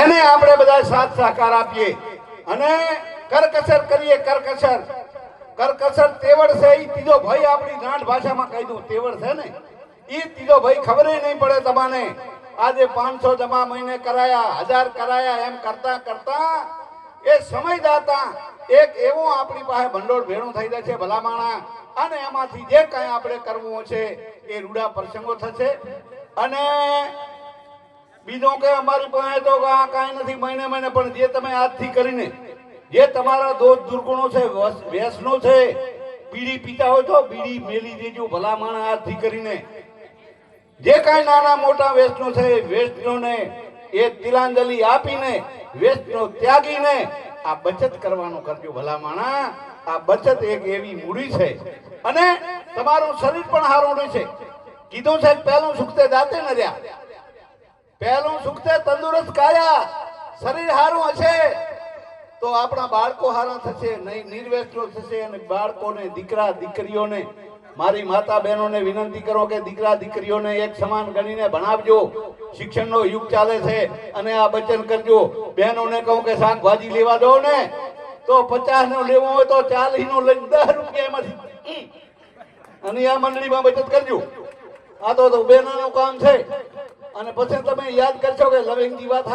એને આપણે બધા સાથ સહકાર આપીએ અને કરકસર કરીએ. કરકસર તેવડ છે એ ત્રીજો ભાઈ આપણી ગાંઠ ભાષામાં કહી દઉં તેવડ છે ને એ ત્રીજો ભાઈ ખબર નહીં પડે તમને. આજે 500 જમા મહિને કરાયા, 1000 કરાયા, એમ કરતા કરતા એ સમય દાતા એક એવું આપણી પાસે ભંડોળ ભેણું થઈ જાય છે ભલામાણા. અને એમાંથી જે કાંઈ આપણે કરવું છે એ રૂડા પ્રસંગો થશે. અને બીજો કે અમારી પાસે તો કાંઈ નથી મહિને મહિને, પણ જે તમે આજથી કરીને જે તમારા દોષ દુર્ગુણો છે, વ્યસનો છે, બીડી પીતા હોય તો બીડી મેલી દેજો ભલામાણા આજથી કરીને. જે કાંઈ નાના મોટા વ્યસનો છે વ્યસનોને એ તિલાંજલિ આપીને વ્યસનો ત્યાગીને આ બચત કરવાનું કરજો ભલામાણા. આ બચત એક એવી મૂડી છે અને તમારું શરીર પણ સારું રહેશે. કીધું છે પહેલું સુખ તે દાંતે ન રહ્યા, પહેલું સુખ તે તંદુરસ્ત કાયા. શરીર સારું હશે તો આપણા બાળકો સારા થશે, નિર્વ્યસનો થશે. અને બાળકોને દીકરા દીકરીઓને મારી માતા બહેનોને વિનંતી કરો કે દીકરા દીકરીઓને એક સમાન ગણીને ભણાવજો. શિક્ષણનો યુગ ચાલે છે અને આ બચન કરજો. બહેનોને કહું કે શાકભાજી લેવા દો ને તો 50 નો લેવો હોય તો 40 નો લઈને 10 રૂપિયા એમાંથી અને આ મંડળીમાં બચત કરજો. આ તો બહેનોનું કામ છે. અને પછી તમે યાદ કરશો કે લવિંગની વાત